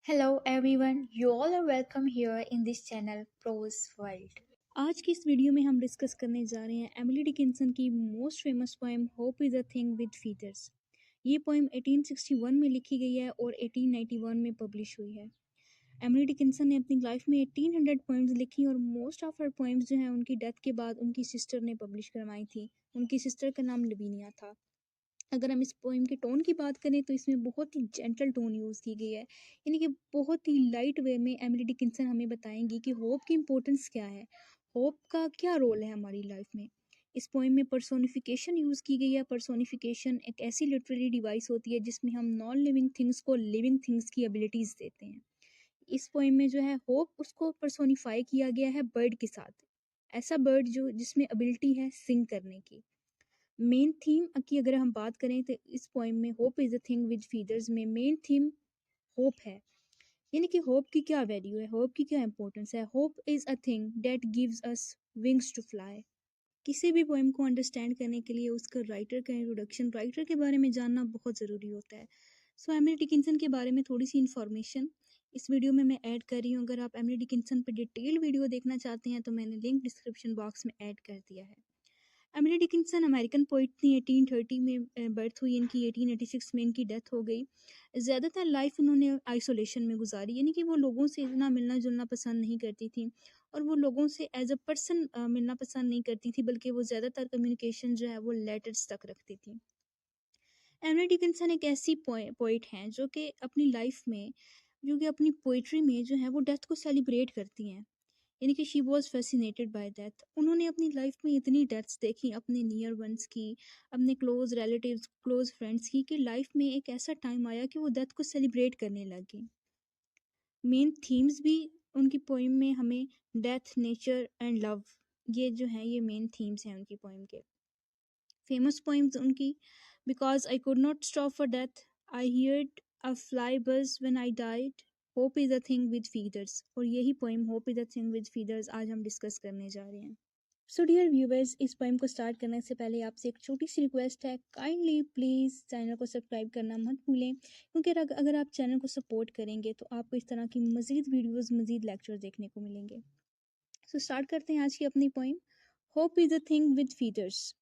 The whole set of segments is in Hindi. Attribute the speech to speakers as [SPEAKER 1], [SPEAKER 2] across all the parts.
[SPEAKER 1] Hello everyone, you all are welcome here in this channel Prose World.
[SPEAKER 2] आज की इस वीडियो में हम डिस्कस करने जा रहे हैं एमिली डिकिंसन की most famous poem hope is a thing with feathers. ये पोएम 1861 में लिखी गई है और 1891 में पब्लिश हुई है। एमिली डिकिंसन ने अपनी लाइफ में 1800 पोएम्स लिखी और मोस्ट ऑफ हर पोएम्स जो हैं उनकी डेथ के बाद उनकी सिस्टर ने पब्लिश करवाई थी। उनकी सिस्टर का नाम लवीनिया था। अगर हम इस पोएम के टोन की बात करें तो इसमें बहुत ही जेंटल टोन यूज़ की गई है, यानी कि बहुत ही लाइट वे में एमिली डिकिंसन हमें बताएंगी कि होप की इम्पोर्टेंस क्या है, होप का क्या रोल है हमारी लाइफ में। इस पोएम में पर्सोनिफिकेशन यूज़ की गई है। पर्सोनिफिकेशन एक ऐसी लिटरेरी डिवाइस होती है जिसमें हम नॉन लिविंग थिंग्स को लिविंग थिंग्स की एबिलिटीज़ देते हैं। इस पोएम में जो है होप उसको पर्सोनिफाई किया गया है बर्ड के साथ, ऐसा बर्ड जो जिसमें एबिलिटी है सिंग करने की। मेन थीम की अगर हम बात करें तो इस पोएम में hope is a thing with feathers में मेन थीम होप है, यानी कि होप की क्या वैल्यू है, होप की क्या इंपॉर्टेंस है। Hope is a thing that gives us wings to fly. किसी भी पोएम को अंडरस्टैंड करने के लिए उसका राइटर का इंट्रोडक्शन, राइटर के बारे में जानना बहुत ज़रूरी होता है। सो एमिली डिकिंसन के बारे में थोड़ी सी इन्फॉर्मेशन इस वीडियो में मैं ऐड कर रही हूँ। अगर आप एमिली डिकिंसन पर डिटेल वीडियो देखना चाहते हैं तो मैंने लिंक डिस्क्रिप्शन बॉक्स में ऐड कर दिया है। एमिली डिकिंसन अमेरिकन पोइट थी। 1830 में बर्थ हुई इनकी, 1886 में इनकी डेथ हो गई। ज़्यादातर लाइफ उन्होंने आइसोलेशन में गुजारी, यानी कि वो लोगों से इतना मिलना जुलना पसंद नहीं करती थी और वो लोगों से एज अ पर्सन मिलना पसंद नहीं करती थी, बल्कि वो ज़्यादातर कम्युनिकेशन जो है वो लेटर्स तक रखती थी। एमिली डिकिंसन एक ऐसी पोइट हैं जो कि अपनी लाइफ में, जो कि अपनी पोइट्री में जो है वो डेथ को सेलिब्रेट करती हैं, यानी कि she was fascinated by death. उन्होंने अपनी लाइफ में इतनी डेथ्स देखी, अपने नियर वंस की, अपने क्लोज रिलेटिव्स, क्लोज फ्रेंड्स की, कि लाइफ में एक ऐसा टाइम आया कि वो डेथ को सेलिब्रेट करने लगी। मेन थीम्स भी उनकी पोइम में हमें डेथ, नेचर एंड लव, ये जो हैं ये मेन थीम्स हैं उनकी पोइम के। फेमस पोइम्स उनकी because I could not stop for death, I heard a fly buzz when I died, hope is a thing with feathers. और यही poem hope is a thing with feathers आज हम डिस्कस करने जा रहे हैं। सो डियर व्यूवर्स, इस पोइम को स्टार्ट करने से पहले आपसे एक छोटी सी रिक्वेस्ट है, काइंडली प्लीज़ चैनल को सब्सक्राइब करना मत भूलें, क्योंकि अगर आप चैनल को सपोर्ट करेंगे तो आपको इस तरह की मज़ीद वीडियोज़, मज़ीद लेक्चर देखने को मिलेंगे। सो स्टार्ट करते हैं आज की अपनी poem, hope is a thing with feathers.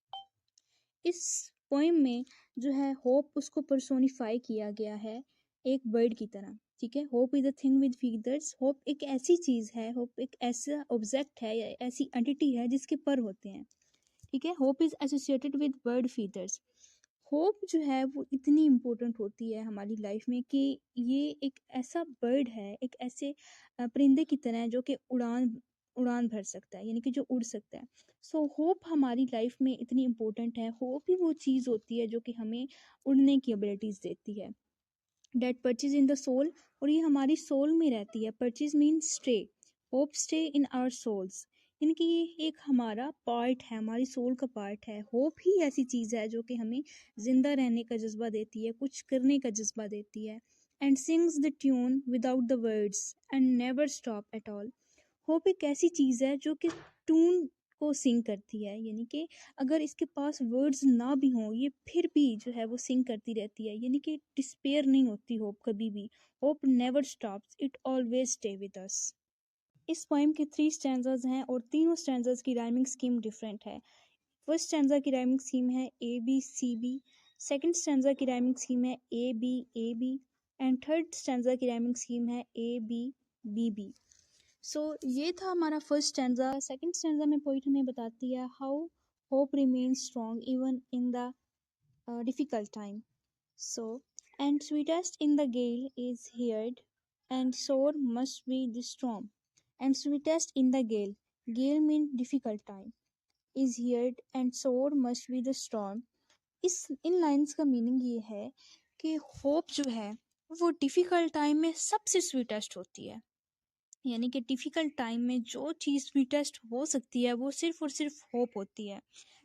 [SPEAKER 2] इस पोइम में जो है होप उसको पर्सोनिफाई किया गया है एक बर्ड की तरह, ठीक है। Hope is a thing with feathers. Hope एक ऐसी चीज़ है, होप एक ऐसा ऑब्जेक्ट है या ऐसी एंटिटी है जिसके पर होते हैं, ठीक है। Hope is associated with bird feathers. Hope जो है वो इतनी इम्पोर्टेंट होती है हमारी लाइफ में कि ये एक ऐसा बर्ड है, एक ऐसे परिंदे की तरह है जो कि उड़ान उड़ान भर सकता है, यानी कि जो उड़ सकता है। सो होप हमारी लाइफ में इतनी इम्पोर्टेंट है। होप ही वो चीज़ होती है जो कि हमें उड़ने की एबिलिटीज़ देती है। That perches in the soul, और ये हमारी सोल में रहती है। Perches mean stay, hope stay in our souls, यानी कि ये एक हमारा पार्ट है, हमारी सोल का पार्ट है। होप ही ऐसी चीज़ है जो कि हमें ज़िंदा रहने का जज्बा देती है, कुछ करने का जज्बा देती है। And sings the tune without the words and never stop at all. Hope एक ऐसी चीज़ है जो कि ट्यून को सिंग करती है, यानी कि अगर इसके पास वर्ड्स ना भी हों ये फिर भी जो है वो सिंग करती रहती है, यानी कि डिस्पेयर नहीं होती होप कभी भी। Hope never stops, it always stay with us. इस पोएम के 3 स्टैंजाज हैं और तीनों स्टैंजाज की राइमिंग स्कीम डिफरेंट है। फर्स्ट स्टैंजा की राइमिंग स्कीम है A B C B, second stanza की राइमिंग स्कीम है A B and third stanza की राइमिंग स्कीम है ए बी बी। सो ये था हमारा फर्स्ट स्टैंजा। सेकंड स्टैंजा में पोइट हमें बताती है how hope remains strong even in the difficult time. So and sweetest in the gale is heard and sore must be the storm. And sweetest in the gale, gale mean difficult time, is heard and sore must be the storm. इस इन लाइन्स का मीनिंग ये है कि होप जो है वो डिफिकल्ट टाइम में सबसे स्वीटेस्ट होती है, यानी कि डिफ़िकल्ट टाइम में जो चीज़ स्वीटेस्ट हो सकती है वो सिर्फ़ और सिर्फ होप होती है।